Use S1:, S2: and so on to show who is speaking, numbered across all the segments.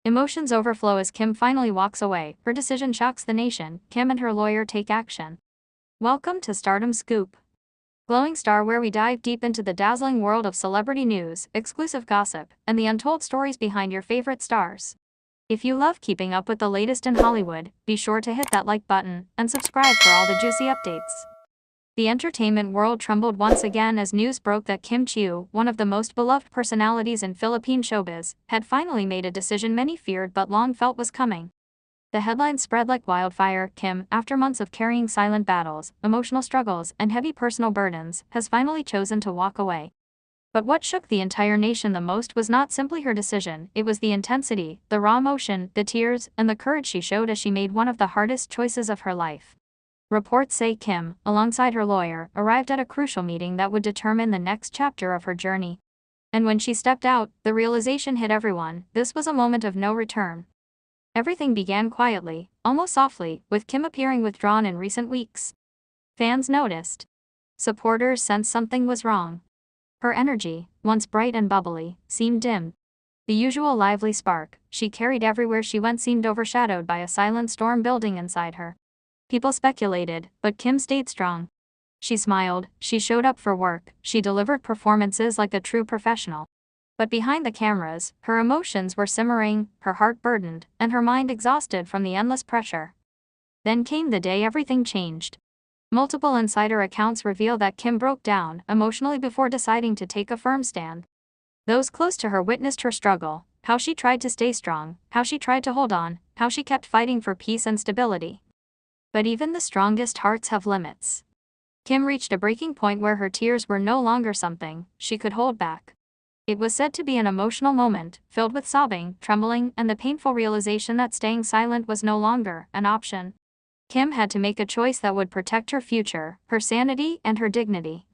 S1: Emotions overflow as Kim finally walks away. Her decision shocks the nation. Kim and her lawyer take action. Welcome to Stardom Scoop. Glowing Star, where we dive deep into the dazzling world of celebrity news, exclusive gossip, and the untold stories behind your favorite stars. If you love keeping up with the latest in Hollywood, be sure to hit that like button and subscribe for all the juicy updates. The entertainment world trembled once again as news broke that Kim Chiu, one of the most beloved personalities in Philippine showbiz, had finally made a decision many feared but long felt was coming. The headlines spread like wildfire. Kim, after months of carrying silent battles, emotional struggles, and heavy personal burdens, has finally chosen to walk away. But what shook the entire nation the most was not simply her decision, it was the intensity, the raw emotion, the tears, and the courage she showed as she made one of the hardest choices of her life. Reports say Kim, alongside her lawyer, arrived at a crucial meeting that would determine the next chapter of her journey. And when she stepped out, the realization hit everyone: this was a moment of no return. Everything began quietly, almost softly, with Kim appearing withdrawn in recent weeks. Fans noticed. Supporters sensed something was wrong. Her energy, once bright and bubbly, seemed dimmed. The usual lively spark she carried everywhere she went seemed overshadowed by a silent storm building inside her. People speculated, but Kim stayed strong. She smiled, she showed up for work, she delivered performances like a true professional. But behind the cameras, her emotions were simmering, her heart burdened, and her mind exhausted from the endless pressure. Then came the day everything changed. Multiple insider accounts reveal that Kim broke down emotionally before deciding to take a firm stand. Those close to her witnessed her struggle, how she tried to stay strong, how she tried to hold on, how she kept fighting for peace and stability. But even the strongest hearts have limits. Kim reached a breaking point where her tears were no longer something she could hold back. It was said to be an emotional moment, filled with sobbing, trembling, and the painful realization that staying silent was no longer an option. Kim had to make a choice that would protect her future, her sanity, and her dignity.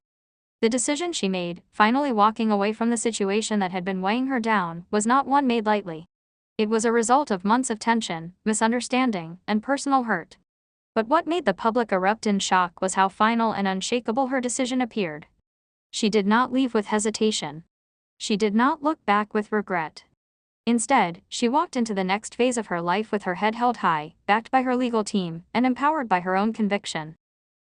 S1: The decision she made, finally walking away from the situation that had been weighing her down, was not one made lightly. It was a result of months of tension, misunderstanding, and personal hurt. But what made the public erupt in shock was how final and unshakable her decision appeared. She did not leave with hesitation. She did not look back with regret. Instead, she walked into the next phase of her life with her head held high, backed by her legal team, and empowered by her own conviction.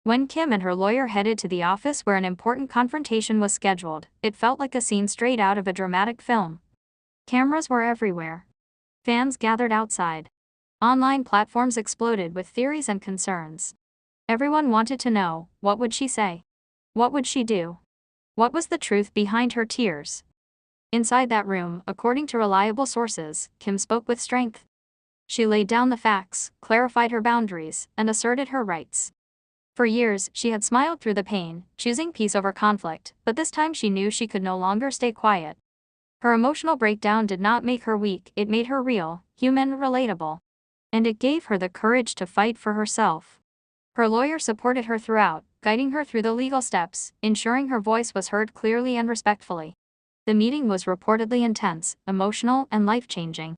S1: When Kim and her lawyer headed to the office where an important confrontation was scheduled, it felt like a scene straight out of a dramatic film. Cameras were everywhere. Fans gathered outside. Online platforms exploded with theories and concerns. Everyone wanted to know, what would she say? What would she do? What was the truth behind her tears? Inside that room, according to reliable sources, Kim spoke with strength. She laid down the facts, clarified her boundaries, and asserted her rights. For years, she had smiled through the pain, choosing peace over conflict, but this time she knew she could no longer stay quiet. Her emotional breakdown did not make her weak, it made her real, human, relatable. And it gave her the courage to fight for herself. Her lawyer supported her throughout, guiding her through the legal steps, ensuring her voice was heard clearly and respectfully. The meeting was reportedly intense, emotional, and life-changing.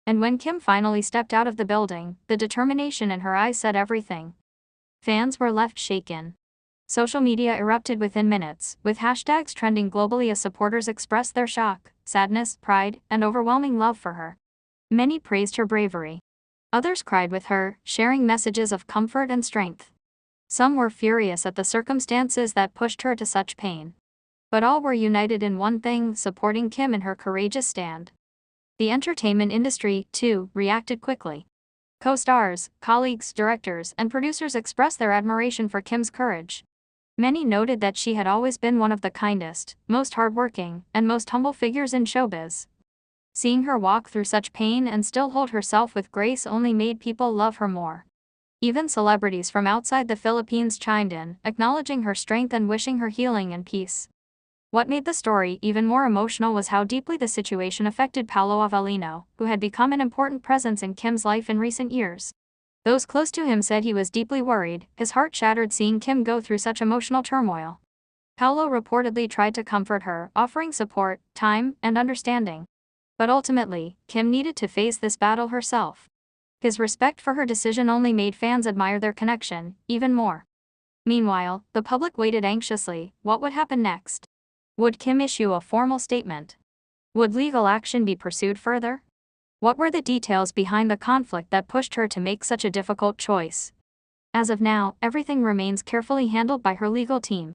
S1: And when Kim finally stepped out of the building, the determination in her eyes said everything. Fans were left shaken. Social media erupted within minutes, with hashtags trending globally as supporters expressed their shock, sadness, pride, and overwhelming love for her. Many praised her bravery. Others cried with her, sharing messages of comfort and strength. Some were furious at the circumstances that pushed her to such pain. But all were united in one thing: supporting Kim in her courageous stand. The entertainment industry, too, reacted quickly. Co-stars, colleagues, directors, and producers expressed their admiration for Kim's courage. Many noted that she had always been one of the kindest, most hardworking, and most humble figures in showbiz. Seeing her walk through such pain and still hold herself with grace only made people love her more. Even celebrities from outside the Philippines chimed in, acknowledging her strength and wishing her healing and peace. What made the story even more emotional was how deeply the situation affected Paolo Avellino, who had become an important presence in Kim's life in recent years. Those close to him said he was deeply worried, his heart shattered seeing Kim go through such emotional turmoil. Paolo reportedly tried to comfort her, offering support, time, and understanding. But ultimately, Kim needed to face this battle herself. His respect for her decision only made fans admire their connection even more. Meanwhile, the public waited anxiously. What would happen next? Would Kim issue a formal statement? Would legal action be pursued further? What were the details behind the conflict that pushed her to make such a difficult choice? As of now, everything remains carefully handled by her legal team.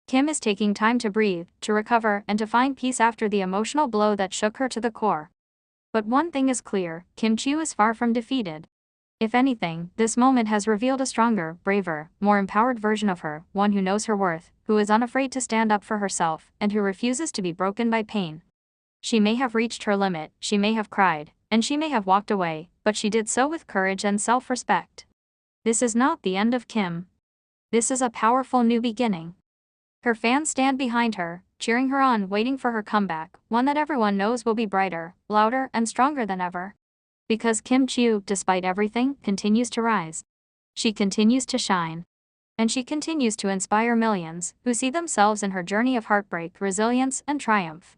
S1: Kim is taking time to breathe, to recover, and to find peace after the emotional blow that shook her to the core. But one thing is clear, Kim Chiu is far from defeated. If anything, this moment has revealed a stronger, braver, more empowered version of her, one who knows her worth, who is unafraid to stand up for herself, and who refuses to be broken by pain. She may have reached her limit, she may have cried, and she may have walked away, but she did so with courage and self-respect. This is not the end of Kim. This is a powerful new beginning. Her fans stand behind her, cheering her on, waiting for her comeback, one that everyone knows will be brighter, louder, and stronger than ever. Because Kim Chiu, despite everything, continues to rise. She continues to shine. And she continues to inspire millions, who see themselves in her journey of heartbreak, resilience, and triumph.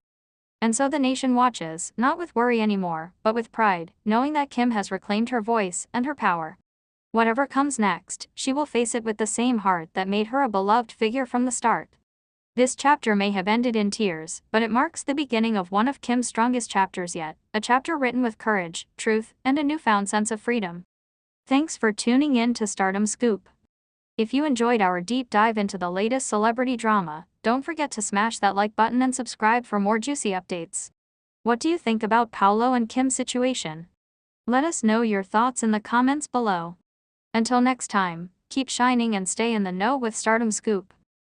S1: And so the nation watches, not with worry anymore, but with pride, knowing that Kim has reclaimed her voice and her power. Whatever comes next, she will face it with the same heart that made her a beloved figure from the start. This chapter may have ended in tears, but it marks the beginning of one of Kim's strongest chapters yet, a chapter written with courage, truth, and a newfound sense of freedom. Thanks for tuning in to Stardom Scoop. If you enjoyed our deep dive into the latest celebrity drama, don't forget to smash that like button and subscribe for more juicy updates. What do you think about Paolo and Kim's situation? Let us know your thoughts in the comments below. Until next time, keep shining and stay in the know with Stardom Scoop.